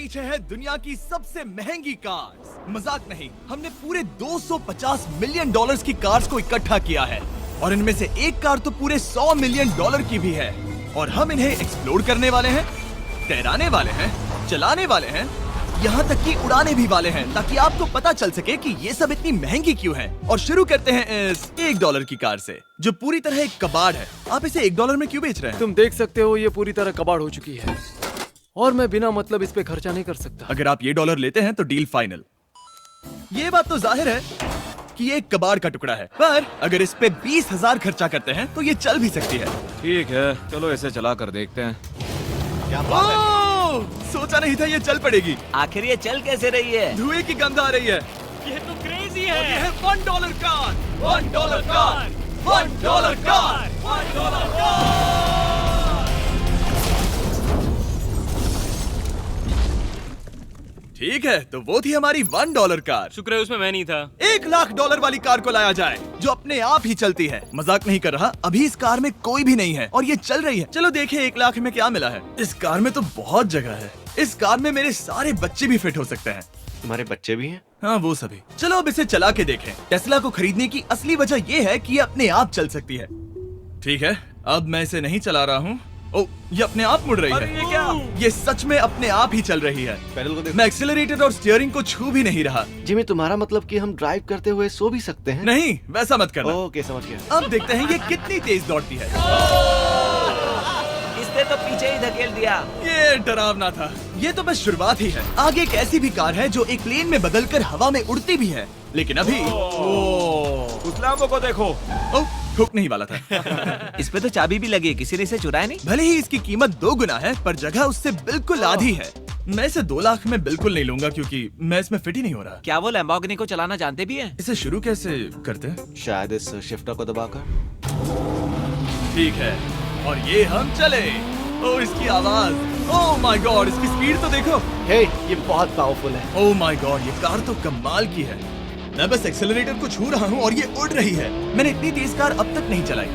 पीछे है दुनिया की सबसे महंगी कार्स। मजाक नहीं, हमने पूरे 250 मिलियन डॉलर्स की कार्स को इकट्ठा किया है और इनमें से एक कार तो पूरे 100 मिलियन डॉलर की भी है। और हम इन्हें एक्सप्लोर करने वाले हैं, तैराने वाले हैं, चलाने वाले हैं, यहाँ तक कि उड़ाने भी वाले हैं, ताकि आपको पता चल सके कि ये सब इतनी महंगी क्यों है। और शुरू करते हैं इस $1 की कार से, जो पूरी तरह एक कबाड़ है। आप इसे $1 में क्यों बेच रहे हैं? तुम देख सकते हो ये पूरी तरह कबाड़ हो चुकी है और मैं बिना मतलब इस पे खर्चा नहीं कर सकता। अगर आप ये $1 लेते हैं तो डील फाइनल। ये बात तो जाहिर है कि ये एक कबाड़ का टुकड़ा है, पर अगर इस पे 20,000 खर्चा करते हैं तो ये चल भी सकती है। ठीक है, चलो इसे चला कर देखते हैं। क्या बात है? सोचा नहीं था ये चल पड़ेगी। आखिर ये चल कैसे रही है? धुएं की गंध आ रही है। ये तो क्रेजी है। और ये है $1 कार, $1 कार, $1 कार, $1 कार। ठीक है, तो वो थी हमारी $1 कार। शुक्र है उसमें मैं नहीं था। $1,00,000 वाली कार को लाया जाए, जो अपने आप ही चलती है। मजाक नहीं कर रहा, अभी इस कार में कोई भी नहीं है और ये चल रही है। चलो देखें 1,00,000 में क्या मिला है। इस कार में तो बहुत जगह है। इस कार में मेरे सारे बच्चे भी फिट हो सकते हैं। तुम्हारे बच्चे भी हैं? हाँ, वो सभी। चलो अब इसे चला के देखें। टेस्ला को खरीदने की असली वजह ये है कि ये अपने आप चल सकती है। ठीक है, अब मैं इसे नहीं चला रहा हूँ। ओ, ये अपने आप मुड़ रही है। ये क्या? ये सच में अपने आप ही चल रही है। पैडल को देखो। मैं एक्सीलरेटर और स्टीयरिंग को छू भी नहीं रहा। जिमी, तुम्हारा मतलब कि हम ड्राइव करते हुए सो भी सकते हैं? नहीं, वैसा मत करना। ओके, समझ गया। अब देखते हैं ये कितनी तेज दौड़ती है। इसने तो पीछे ही धकेल दिया। ये डरावना था। ये तो बस शुरुआत ही है। आगे एक ऐसी भी कार है जो एक प्लेन में बदलकर हवा में उड़ती भी है, लेकिन अभी उस लैम्बो को देखो। ठोक नहीं वाला था। इस पे तो चाबी भी लगी है, किसी ने इसे चुराया नहीं। भले ही इसकी कीमत 2 गुना है, पर जगह उससे बिल्कुल आधी है। मैं इसे 2 लाख में बिल्कुल नहीं लूंगा, क्योंकि मैं इसमें फिट ही नहीं हो रहा। क्या वो लैम्बोर्गिनी को चलाना जानते भी हैं? इसे शुरू कैसे करते हैं? शायद इस शिफ्टर को दबाकर। ठीक है, और ये हम चले। ओ, इसकी आवाज, ओह माय गॉड, इसकी स्पीड तो देखो। हे, ये बहुत पावरफुल है। ओह माय गॉड, ये कार तो कमाल की है। मैं बस एक्सेलरेटर को छू रहा हूँ और ये उड़ रही है। मैंने इतनी तेज कार अब तक नहीं चलाई।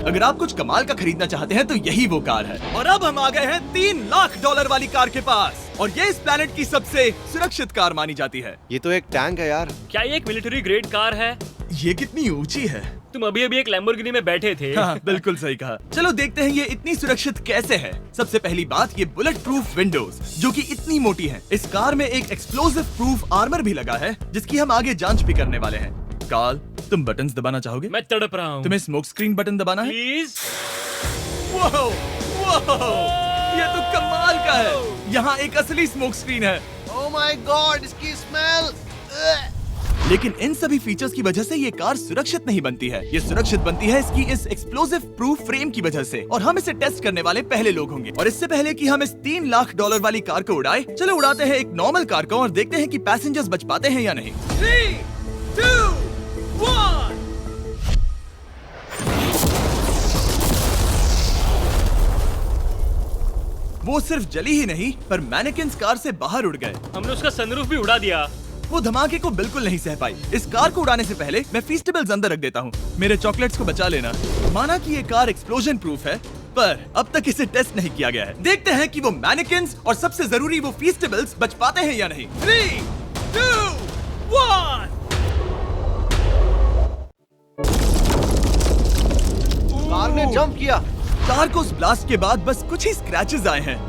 अगर आप कुछ कमाल का खरीदना चाहते हैं तो यही वो कार है। और अब हम आ गए हैं $3,00,000 वाली कार के पास, और ये इस प्लेनेट की सबसे सुरक्षित कार मानी जाती है। ये तो एक टैंक है यार। क्या ये एक मिलिट्री ग्रेड कार है? ये कितनी ऊंची है। तुम अभी अभी एक लैम्बोर्गिनी में बैठे थे। हाँ, बिल्कुल सही कहा। चलो देखते हैं ये इतनी सुरक्षित कैसे है। सबसे पहली बात, ये बुलेट प्रूफ विंडोज, जो कि इतनी मोटी है। इस कार में एक एक्सप्लोसिव प्रूफ आर्मर भी लगा है, जिसकी हम आगे जांच भी करने वाले हैं। कार्ल, तुम बटन्स दबाना चाहोगे? मैं तड़प रहा हूँ। तुम्हें स्मोक स्क्रीन बटन दबाना है? प्लीज। वाओ, वाओ, ये तो कमाल का है। यहाँ एक असली स्मोक स्क्रीन है। ओह माय गॉड, इसकी स्मेल। लेकिन इन सभी फीचर्स की वजह से ये कार सुरक्षित नहीं बनती है। ये सुरक्षित बनती है इसकी इस एक्सप्लोसिव प्रूफ फ्रेम की वजह से, और हम इसे टेस्ट करने वाले पहले लोग होंगे। और इससे पहले कि हम इस $3,00,000 वाली कार को उड़ाए, चलो उड़ाते हैं एक नॉर्मल कार को और देखते हैं कि पैसेंजर्स बच पाते हैं या नहीं। 3, 2, 1। वो सिर्फ जली ही नहीं, पर मैनेकिन्स कार से बाहर उड़ गए। हमने उसका सनरूफ भी उड़ा दिया। वो धमाके को बिल्कुल नहीं सह पाई। इस कार को उड़ाने से पहले मैं फीस्टेबल्स अंदर रख देता हूँ। मेरे चॉकलेट्स को बचा लेना। माना कि ये कार एक्सप्लोजन प्रूफ है, पर अब तक इसे टेस्ट नहीं किया गया है। देखते हैं कि वो मैनेकिन्स और सबसे जरूरी वो फीस्टेबल्स बच पाते हैं या नहीं। 3, 2, 1। कार ने जंप किया। कार को उस ब्लास्ट के बाद बस कुछ ही स्क्रैचेस आए हैं।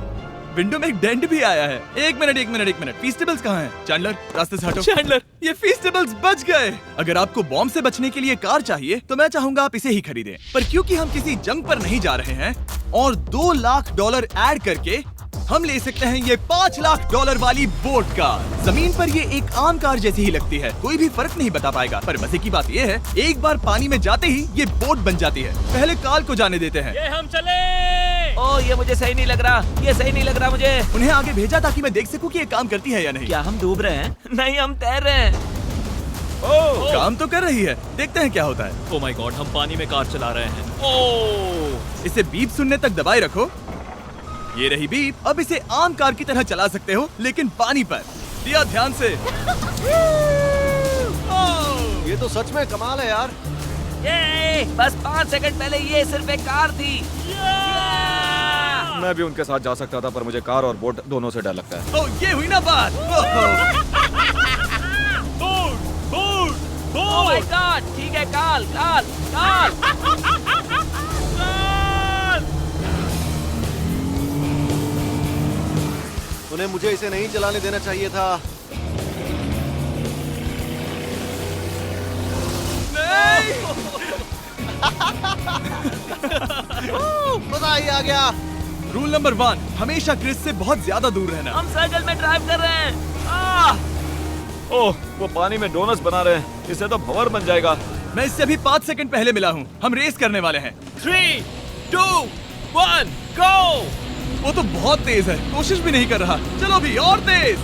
विंडो में एक डेंट भी आया है। एक मिनट, फीस्टेबल्स कहाँ हैं? चैंडलर, रास्ते से हटो। चैंडलर, ये फीस्टेबल्स बच गए। अगर आपको बॉम्ब से बचने के लिए कार चाहिए, तो मैं चाहूंगा आप इसे ही खरीदें। पर क्योंकि हम किसी जंग पर नहीं जा रहे हैं और $2,00,000 ऐड करके हम ले सकते हैं ये $5,00,000 वाली बोट कार। जमीन पर ये एक आम कार जैसी ही लगती है, कोई भी फर्क नहीं बता पाएगा। पर मजे की बात ये है, एक बार पानी में जाते ही ये बोट बन जाती है। पहले कार्ल को जाने देते हैं। ये हम चले। ओ, ये मुझे सही नहीं लग रहा। ये सही नहीं लग रहा मुझे। उन्हें आगे भेजा ताकि मैं देख सकूं कि ये काम करती है या नहीं। क्या हम डूब रहे हैं? नहीं, हम तैर रहे हैं। काम तो कर रही है, देखते हैं क्या होता है। ओ माय गॉड, हम पानी में कार चला रहे हैं। ओ, इसे बीप सुनने तक दबाए रखो। ये रही बीप। अब इसे आम कार की तरह चला सकते हो, लेकिन पानी पर। दिया ध्यान से। ये तो सच में कमाल है यार। ये बस 5 सेकंड पहले ये सिर्फ एक कार थी। मैं भी उनके साथ जा सकता था, पर मुझे कार और बोट दोनों से डर लगता है। ओ ये हुई ना बात। ओह माय गॉड, ठीक है, काल काल काल। उन्हें मुझे इसे नहीं चलाने देना चाहिए था। मजा ही आ गया। रूल नंबर 1, हमेशा क्रिस से बहुत ज्यादा दूर रहना। हम सर्कल में ड्राइव कर रहे हैं। ओह, वो पानी में डोनट्स बना रहे हैं, इससे तो भंवर बन जाएगा। मैं इससे अभी 5 सेकंड पहले मिला हूँ। हम रेस करने वाले हैं। 3, 2, 1, गो। वो तो बहुत तेज है, कोशिश भी नहीं कर रहा। चलो भी और तेज।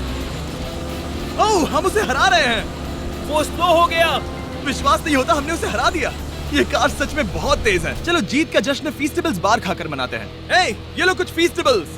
ओह, हम उसे हरा रहे हैं। वो स्लो हो गया। विश्वास नहीं होता, हमने उसे हरा दिया। ये कार सच में बहुत तेज है। चलो जीत का जश्न फीस्टेबल्स बार खाकर मनाते हैं। ए, ये लो कुछ फीस्टेबल्स।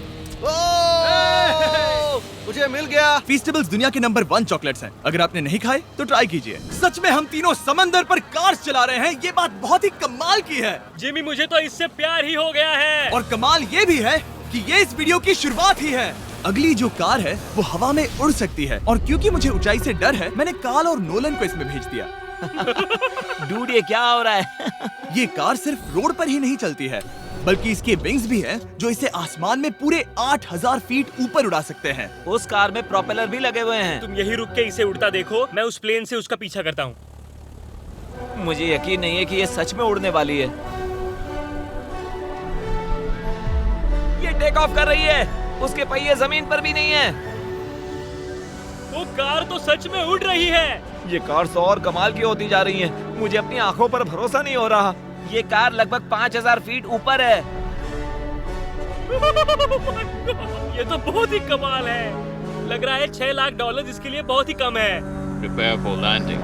मुझे मिल गया। फीस्टेबल्स दुनिया के नंबर 1 चॉकलेट्स हैं। अगर आपने नहीं खाए तो ट्राई कीजिए। सच में हम तीनों समंदर पर कार्स चला रहे हैं। ये बात बहुत ही कमाल की है। जिमी, मुझे तो इससे प्यार ही हो गया है। और कमाल ये भी है कि ये इस वीडियो की शुरुआत ही है। अगली जो कार है वो हवा में उड़ सकती है, और क्योंकि मुझे ऊंचाई से डर है, मैंने काल और नोलन को इसमें भेज दिया। डूड, ये क्या हो रहा है? ये कार सिर्फ रोड पर ही नहीं चलती है, बल्कि इसके विंग्स भी हैं जो इसे आसमान में पूरे 8000 फीट ऊपर उड़ा सकते हैं। उस कार में प्रोपेलर भी लगे हुए हैं। तुम यही रुक के इसे उड़ता देखो, मैं उस प्लेन से उसका पीछा करता हूँ। मुझे यकीन नहीं है कि ये सच में उड़ने वाली है। ये टेक ऑफ कर रही है। उसके पहिए जमीन पर भी नहीं है। वो कार तो सच में उड़ रही है। ये कार तो और कमाल की होती जा रही है। मुझे अपनी आंखों पर भरोसा नहीं हो रहा। ये कार लगभग 5000 फीट ऊपर है। ये तो बहुत ही कमाल है। लग रहा है $6 लाख इसके लिए बहुत ही कम है। Prepare for landing.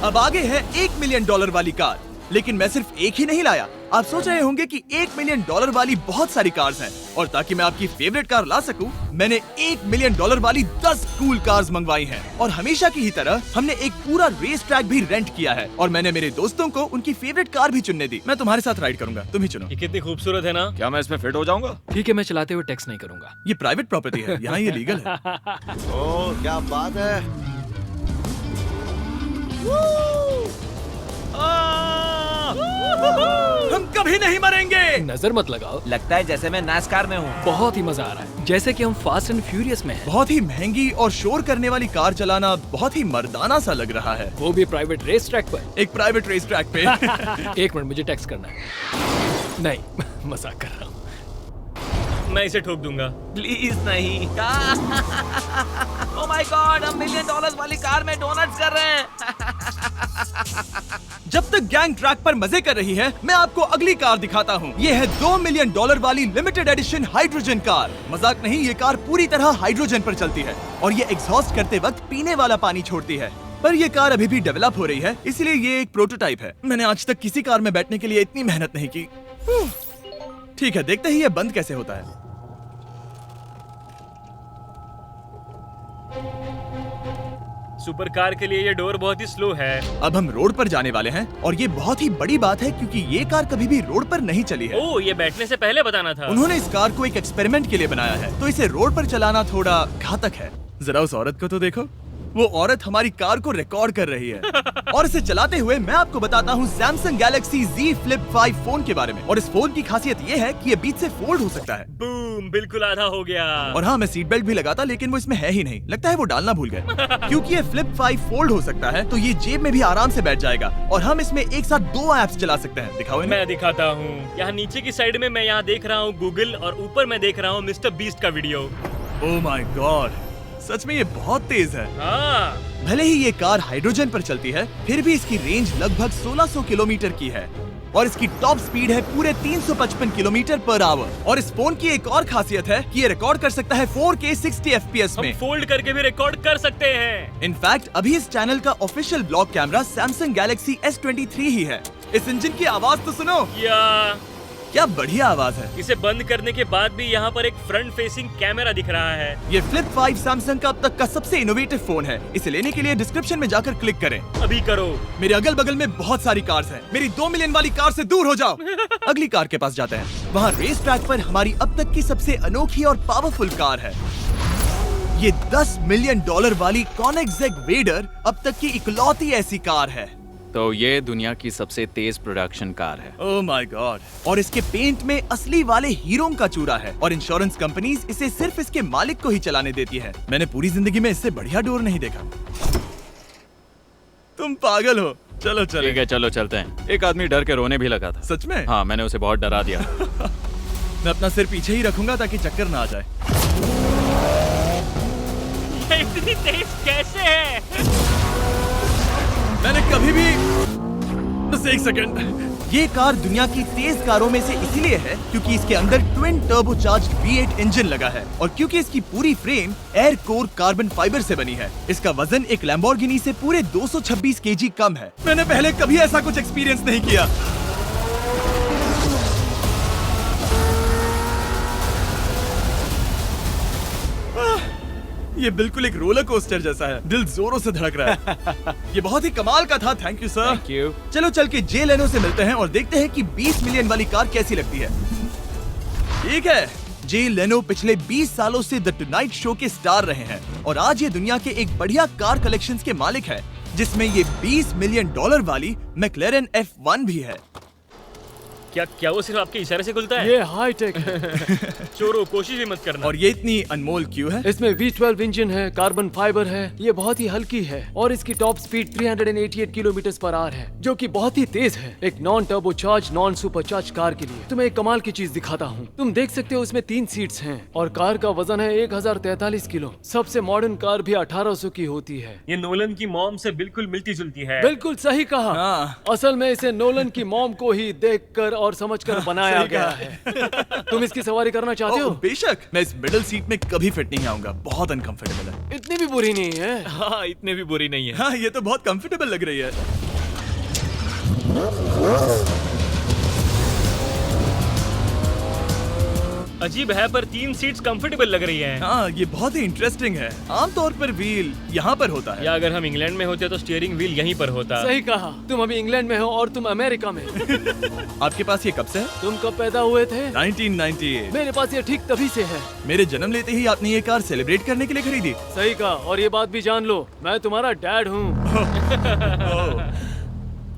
अब आगे है $1 मिलियन वाली कार। लेकिन मैं सिर्फ एक ही नहीं लाया। आप सोच रहे होंगे कि $1 मिलियन वाली बहुत सारी कार्स हैं, और ताकि मैं आपकी फेवरेट कार ला सकूं, मैंने $1 मिलियन वाली 10 कूल कार्स मंगवाई हैं। और हमेशा की ही तरह हमने एक पूरा रेस ट्रैक भी रेंट किया है, और मैंने मेरे दोस्तों को उनकी फेवरेट कार भी चुनने दी। मैं तुम्हारे साथ राइड करूंगा, तुम ही चुनो। ये कितनी खूबसूरत है ना। क्या मैं इसमें फिट हो जाऊंगा? ठीक है, मैं चलाते हुए टेक्स्ट नहीं करूंगा। ये प्राइवेट प्रॉपर्टी है, यहाँ ये लीगल है। ओह, क्या बात है। हम कभी नहीं मरेंगे। नजर मत लगाओ। लगता है जैसे मैं नास्कार में हूँ। बहुत ही मजा आ रहा है, जैसे कि हम फास्ट एंड फ्यूरियस में हैं। बहुत ही महंगी और शोर करने वाली कार चलाना बहुत ही मर्दाना सा लग रहा है। वो भी प्राइवेट रेस ट्रैक पर। एक प्राइवेट रेस ट्रैक पे। 1 मिनट, मुझे टेक्स्ट करना है। नहीं, मजाक कर रहा हूँ। मैं इसे ठोक दूंगा। प्लीज नहीं। ओह माय गॉड, हम $1 मिलियन वाली कार में डोनट्स कर रहे हैं। जब तक गैंग ट्रैक पर मजे कर रही है, मैं आपको अगली कार दिखाता हूँ। ये है $2 मिलियन वाली लिमिटेड एडिशन हाइड्रोजन कार। मजाक नहीं, ये कार पूरी तरह हाइड्रोजन पर चलती है, और ये एग्जॉस्ट करते वक्त पीने वाला पानी छोड़ती है। पर ये कार अभी भी डेवलप हो रही है, इसलिए ये एक प्रोटोटाइप है। मैंने आज तक किसी कार में बैठने के लिए इतनी मेहनत नहीं की। ठीक है, देखते ही ये बंद कैसे होता है। सुपर कार के लिए ये डोर बहुत ही स्लो है। अब हम रोड पर जाने वाले हैं, और ये बहुत ही बड़ी बात है क्योंकि ये कार कभी भी रोड पर नहीं चली है। ओह, ये बैठने से पहले बताना था। उन्होंने इस कार को एक एक्सपेरिमेंट के लिए बनाया है, तो इसे रोड पर चलाना थोड़ा घातक है। जरा उस औरत को तो देखो, वो औरत हमारी कार को रिकॉर्ड कर रही है। और इसे चलाते हुए मैं आपको बताता हूँ Samsung Galaxy Z Flip 5 phone के बारे में। और इस फोन की खासियत ये है कि ये बीच से फोल्ड हो सकता है। बूम, बिल्कुल आधा हो गया। और हाँ, मैं सीट बेल्ट भी लगाता, लेकिन वो इसमें है ही नहीं। लगता है वो डालना भूल गए। क्योंकि ये Flip 5 फोल्ड हो सकता है, तो ये जेब में भी आराम से बैठ जाएगा, और हम इसमें एक साथ 2 ऐप्स चला सकते हैं। दिखाओ इन्हें। मैं दिखाता हूँ। यहाँ नीचे की साइड में मैं यहाँ देख रहा हूँ गूगल, और ऊपर मैं देख रहा हूँ मिस्टर बीस्ट का वीडियो। ओह माय गॉड, सच में ये बहुत तेज है। हाँ, भले ही ये कार हाइड्रोजन पर चलती है, फिर भी इसकी रेंज लगभग 1600 किलोमीटर की है, और इसकी टॉप स्पीड है पूरे 355 किलोमीटर पर आवर। और इस फोन की एक और खासियत है कि ये रिकॉर्ड कर सकता है 4K 60 FPS हम में। फोल्ड करके भी रिकॉर्ड कर सकते हैं। इनफैक्ट अभी इस चैनल का official blog camera Samsung Galaxy S23 ही है। इस इंजन की आवाज तो सुनो। या क्या बढ़िया आवाज है। इसे बंद करने के बाद भी यहाँ पर एक फ्रंट फेसिंग कैमरा दिख रहा है। ये फ्लिप 5 सैमसंग का अब तक का सबसे इनोवेटिव फोन है। इसे लेने के लिए डिस्क्रिप्शन में जाकर क्लिक करें। अभी करो। मेरे अगल बगल में बहुत सारी कार्स हैं। मेरी 2 मिलियन वाली कार से दूर हो जाओ। अगली कार के पास जाते हैं। वहाँ रेस ट्रैक पर हमारी अब तक की सबसे अनोखी और पावरफुल कार है। ये $10 मिलियन वाली कॉनिग्सेग वेडर अब तक की इकलौती ऐसी कार है। तो ये दुनिया की सबसे तेज प्रोडक्शन कार है। Oh my God. और इसके पेंट में असली वाले हीरो का चूरा है और इंश्योरेंस कंपनीज इसे सिर्फ इसके मालिक को ही चलाने देती है। मैंने पूरी जिंदगी में इससे बढ़िया डोर नहीं देखा। तुम पागल हो। चलो चलो। ठीक है चलो चलते हैं। एक आदमी डर के रोने भी लगा था। सच में? हाँ मैंने उसे बहुत डरा दिया। मैं अपना सिर पीछे ही रखूंगा ताकि चक्कर ना आ जाए। ये इतनी तेज कैसे है? मैंने कभी भी बस एक सेकंड। ये कार दुनिया की तेज कारों में से इसीलिए है क्योंकि इसके अंदर ट्विन टर्बोचार्ज्ड V8 इंजन लगा है और क्योंकि इसकी पूरी frame air core carbon fibre से बनी है। इसका वजन एक लैम्बोर्गिनी से पूरे 226 kg कम है। मैंने पहले कभी ऐसा कुछ एक्सपीरियंस नहीं किया। ये बिल्कुल एक रोलर कोस्टर जैसा है। दिल जोरों से धड़क रहा है। ये बहुत ही कमाल का था। Thank you sir. Thank you. चलो चल के जे लेनो से मिलते हैं और देखते हैं कि 20 मिलियन वाली कार कैसी लगती है। ठीक है। जे लेनो पिछले 20 सालों से द टुनाइट शो के स्टार रहे हैं और आज ये दुनिया के एक बढ़िया कार कलेक्शंस के मालिक है जिसमें ये $20 मिलियन वाली मैक्लेरन F1 भी है। क्या वो सिर्फ आपके इशारे से खुलता है? ये हाई टेक है। चोरों कोशिश भी मत करना। और ये इतनी अनमोल क्यों है? इसमें V12 इंजन है, कार्बन फाइबर है, ये बहुत ही हल्की है और इसकी top speed 388 kilometre per hour है जो कि बहुत ही तेज है एक non turbocharge non supercharge car के लिए। तुम्हें एक कमाल की चीज दिखाता हूँ। तुम देख सकते हो इसमें 3 सीट्स हैं और कार का वजन है 1043 किलो। सबसे मॉडर्न कार भी 1800 की होती है। ये नोलन की मॉम से बिल्कुल मिलती जुलती है। बिल्कुल सही कहा। हाँ। असल में इसे नोलन की मॉम को ही देखकर और समझकर बनाया सही गया कहा। है। तुम इसकी सवारी करना चाहते हो? बेशक। मैं इस मिडिल सीट में कभी फिट नहीं आऊंगा। बहुत अनकंफर्टेबल है। इतनी भी बुरी नहीं है। हाँ इतने भी बुरी नहीं है। हाँ ये तो बहुत कंफर्टेबल लग रही है। अजीब है पर 3 सीट्स कंफर्टेबल लग रही हैं। हाँ ये बहुत ही इंटरेस्टिंग है। आमतौर पर व्हील यहाँ पर होता है। या अगर हम इंग्लैंड में होते तो स्टीयरिंग व्हील यहीं पर होता। सही कहा। तुम अभी इंग्लैंड में हो और तुम अमेरिका में। आपके पास ये कब से है? तुम कब पैदा हुए थे? 1998। मेरे पास ये ठीक तभी से है। मेरे जन्म लेते ही आपने ये कार सेलिब्रेट करने के लिए खरीदी। सही कहा। और ये बात भी जान लो, मैं तुम्हारा डैड हूँ।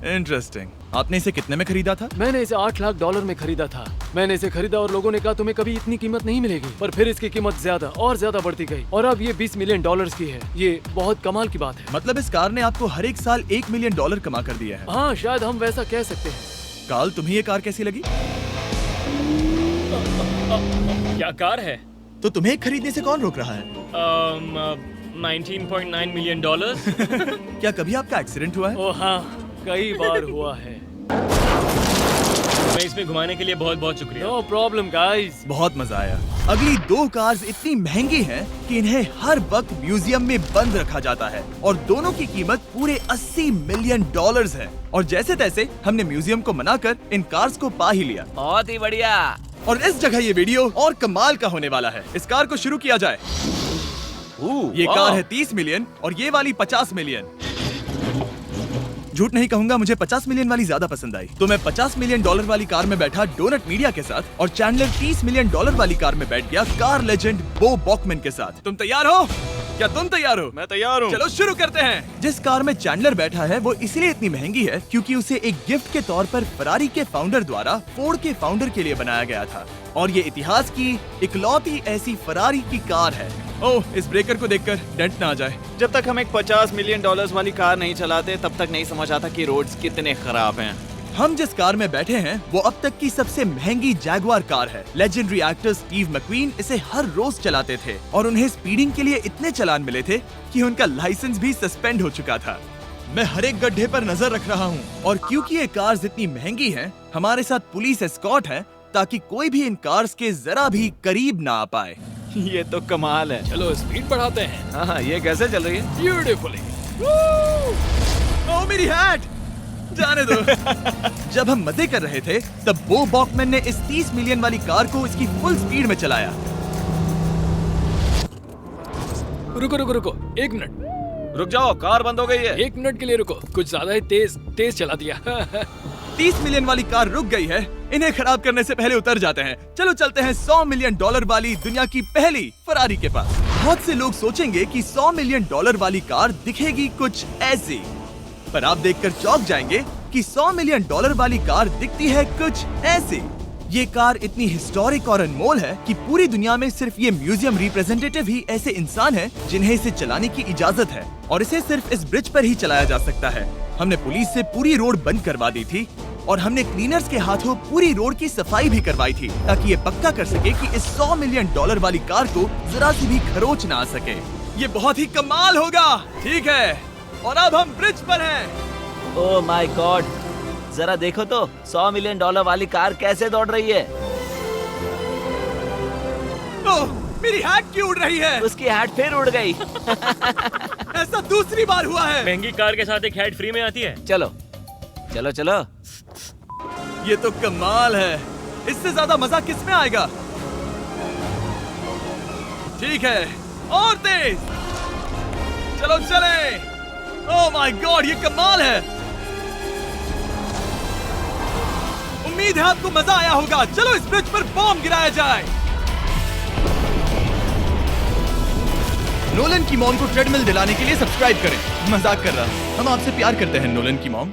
इंटरेस्टिंग। आपने इसे कितने में खरीदा था? मैंने इसे $8 लाख में खरीदा था। मैंने इसे खरीदा और लोगों ने कहा तुम्हें कभी इतनी कीमत नहीं मिलेगी, पर फिर इसकी कीमत ज्यादा और ज्यादा बढ़ती गई और अब ये $20 मिलियन की है। ये बहुत कमाल की बात है। मतलब इस कार ने आपको हर एक साल $1 मिलियन कमा कर दिया है। हाँ शायद हम वैसा कह सकते हैं। काल तुम्हें ये कार कैसी लगी? क्या कार है? तो तुम्हें खरीदने से कौन रोक रहा है? 19.9 मिलियन डॉलर्स। क्या कभी आपका एक्सीडेंट हुआ है? ओ हाँ, कई बार हुआ है। मैं इसमें घुमाने के लिए बहुत बहुत शुक्रिया। No problem guys. बहुत मजा आया। अगली 2 कार्स इतनी महंगी हैं कि इन्हें हर वक्त म्यूजियम में बंद रखा जाता है और दोनों की कीमत पूरे $80 मिलियन है। और जैसे तैसे हमने म्यूजियम को मनाकर इन कार्स को पा ही लिया। बहुत ही बढ़िया। और इस जगह ये वीडियो और कमाल का होने वाला है। इस कार को शुरू किया जाए। ये कार है 30 मिलियन और ये वाली 50 मिलियन। झूठ नहीं कहूंगा, मुझे 50 मिलियन वाली ज्यादा पसंद आई। तो मैं $50 मिलियन वाली कार में बैठा डोनट मीडिया के साथ और चैंडलर $30 मिलियन वाली कार में बैठ गया कार लेजेंड बो बॉकमैन के साथ। तुम तैयार हो? क्या तुम तैयार हो? मैं तैयार हूँ। चलो शुरू करते हैं। जिस कार में चैंडलर बैठा है वो इसलिए इतनी महंगी है क्योंकि उसे एक गिफ्ट के तौर पर फरारी के फाउंडर द्वारा फोर्ड के फाउंडर के लिए बनाया गया था और ये इतिहास की इकलौती ऐसी फरारी की कार है। ओह, इस ब्रेकर को देखकर डेंट ना आ जाए। जब तक हम एक $50 मिलियन वाली कार नहीं चलाते तब तक नहीं समझ आता कि रोड्स कितने खराब हैं। हम जिस कार में बैठे हैं वो अब तक की सबसे महंगी जैगुआर कार है। लेजेंडरी एक्टर स्टीव मैक्वीन इसे हर रोज चलाते थे और उन्हें स्पीडिंग के लिए इतने चालान मिले थे कि उनका लाइसेंस भी सस्पेंड हो चुका था। मैं हर एक गड्ढे पर नजर रख रहा हूँ और क्योंकि ये कार्स इतनी महंगी हैं, हमारे साथ पुलिस एस्कॉर्ट है ताकि कोई भी इन कार्स के जरा भी करीब ना आ पाए। ये तो कमाल है। चलो स्पीड बढ़ाते हैं। हाँ ये कैसे चल रही है? ब्यूटीफुली। ओह मेरी हैट! जाने दो। जब हम मजे कर रहे थे तब बो बॉकमैन ने इस 30 मिलियन वाली कार को इसकी फुल स्पीड में चलाया। रुको रुको रुको, 1 मिनट। रुक जाओ, कार बंद हो गई है। 1 मिनट के लिए रुको, कुछ ज्यादा ही तेज चला दिया। 30 मिलियन वाली कार रुक गई है। इन्हें खराब करने से पहले उतर जाते हैं। चलो चलते हैं $100 मिलियन वाली दुनिया की पहली फरारी के पास। बहुत से लोग सोचेंगे कि $100 मिलियन वाली कार दिखेगी कुछ ऐसी, पर आप देखकर चौंक जाएंगे कि $100 मिलियन वाली कार दिखती है कुछ ऐसी। ये कार इतनी हिस्टोरिक और अनमोल है कि पूरी दुनिया में सिर्फ ये म्यूजियम रिप्रेजेंटेटिव ही ऐसे इंसान हैं जिन्हें इसे चलाने की इजाजत है, और इसे सिर्फ इस ब्रिज पर ही चलाया जा सकता है। हमने पुलिस से पूरी रोड बंद करवा दी थी और हमने क्लीनर्स के हाथों पूरी रोड की सफाई भी करवाई थी, ताकि ये पक्का कर सके कि इस $100 मिलियन वाली कार को जरा सी भी खरोच ना आ सके। ये बहुत ही कमाल होगा, ठीक है? और अब हम ब्रिज पर हैं। ओह माय गॉड, जरा देखो तो $100 मिलियन वाली कार कैसे दौड़ रही है। ओह, मेरी हैट क्यों उड़ रही है? उसकी हैट फिर उड़ गई। ऐसा दूसरी बार हुआ है। महंगी कार के साथ एक हैट फ्री में आती है। चलो चलो चलो। ये तो कमाल है। इससे ज्यादा मजा किस में आएगा? ठीक है, और तेज। चलो चले। ओह माय गॉड, ये कमाल है। उम्मीद है आपको मजा आया होगा। चलो इस ब्रिज पर बॉम्ब गिराया जाए। नोलन की मॉम को ट्रेडमिल दिलाने के लिए सब्सक्राइब करें। मजाक कर रहा, हम आपसे प्यार करते हैं नोलन की मॉम।